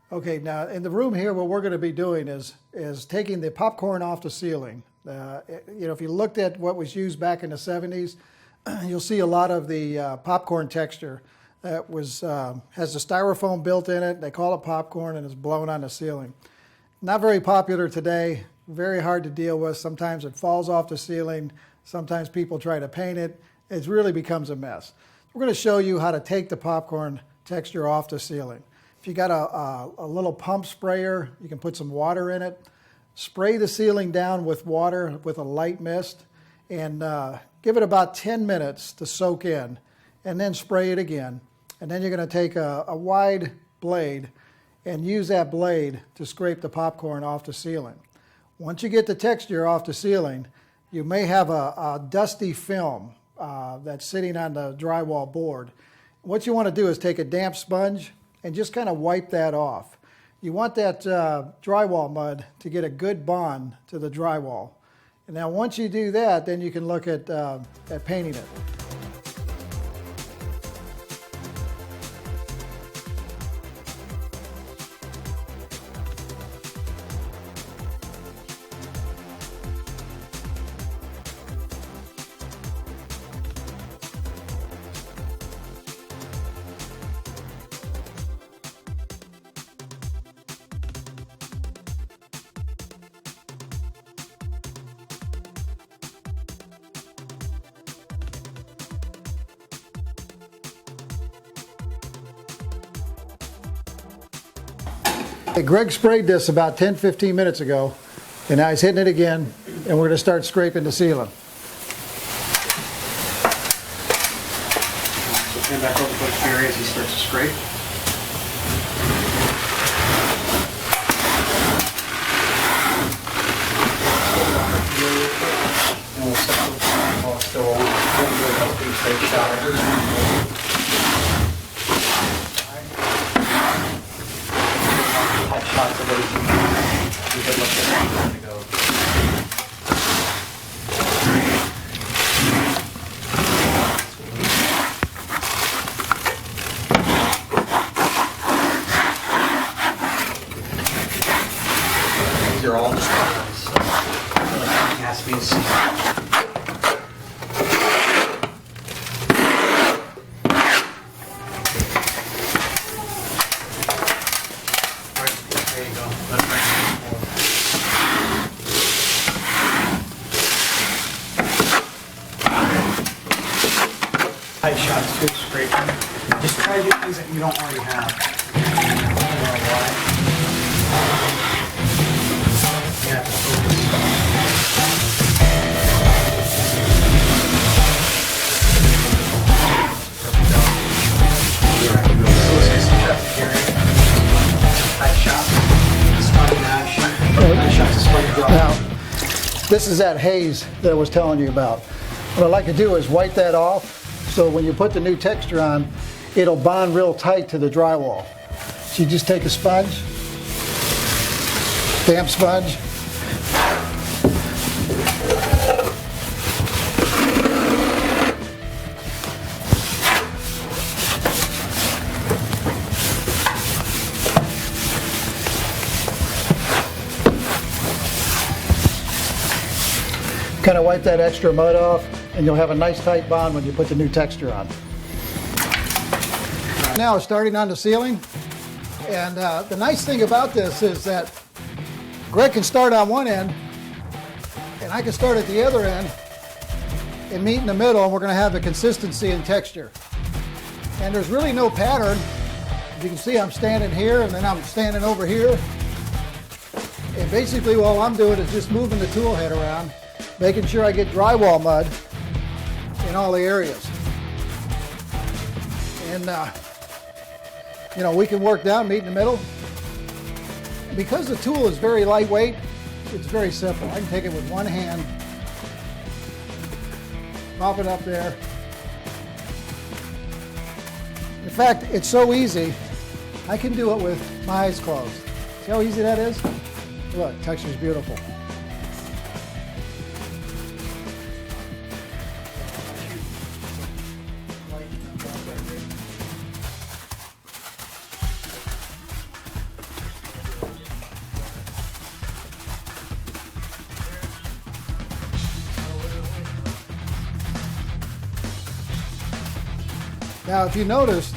Okay, now in the room here, what we're going to be doing is taking the popcorn off the ceiling. If you looked at what was used back in the 70s, you'll see a lot of the popcorn texture that has the styrofoam built in it. They call it popcorn, and it's blown on the ceiling. Not very popular today, very hard to deal with. Sometimes it falls off the ceiling. Sometimes people try to paint it. It really becomes a mess. We're going to show you how to take the popcorn texture off the ceiling. If you got a little pump sprayer, you can put some water in it. Spray the ceiling down with water with a light mist, and give it about 10 minutes to soak in, and then spray it again. And then you're going to take a wide blade and use that blade to scrape the popcorn off the ceiling. Once you get the texture off the ceiling, you may have a dusty film that's sitting on the drywall board. What you want to do is take a damp sponge and just kind of wipe that off. You want that drywall mud to get a good bond to the drywall. And now once you do that, then you can look at painting it. Greg sprayed this about 10-15 minutes ago, and now he's hitting it again, and we're going to start scraping the ceiling. So turn back over to Gary as he starts to scrape. And we'll stop while it's still on. Shots of what you could look at to go. These are all just ones. So it has to be seen. Tight shots, good scraping. Just try to do things that you don't already have. I don't know why. You have to focus. Tight shots. Sponge mash. Tight shots of sponge drop. Now, this is that haze that I was telling you about. What I like to do is wipe that off, so when you put the new texture on, it'll bond real tight to the drywall. So you just take a sponge, damp sponge, kind of wipe that extra mud off, and you'll have a nice tight bond when you put the new texture on. Now starting on the ceiling, and the nice thing about this is that Greg can start on one end, and I can start at the other end and meet in the middle, and we're going to have the consistency and texture. And there's really no pattern. As you can see, I'm standing here, and then I'm standing over here. And basically all I'm doing is just moving the tool head around, making sure I get drywall mud in all the areas. And we can work down, meet in the middle. Because the tool is very lightweight, it's very simple. I can take it with one hand, pop it up there. In fact, it's so easy, I can do it with my eyes closed. See how easy that is? Look, texture's beautiful. Now, if you noticed,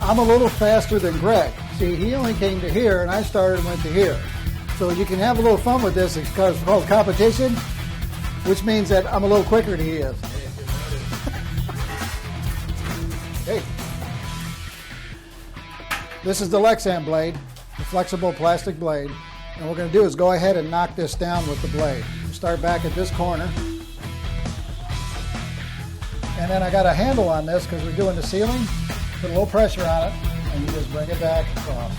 I'm a little faster than Greg. See, he only came to here, and I started and went to here. So you can have a little fun with this. It's called competition, which means that I'm a little quicker than he is. Hey. This is the Lexan blade, the flexible plastic blade. And what we're going to do is go ahead and knock this down with the blade. Start back at this corner. And then I got a handle on this because we're doing the ceiling. Put a little pressure on it, and you just bring it back across.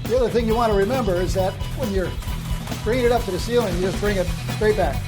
The other thing you want to remember is that when you're bringing it up to the ceiling, you just bring it straight back.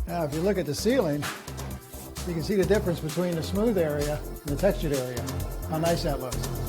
Now, if you look at the ceiling, you can see the difference between the smooth area and the textured area. How nice that looks.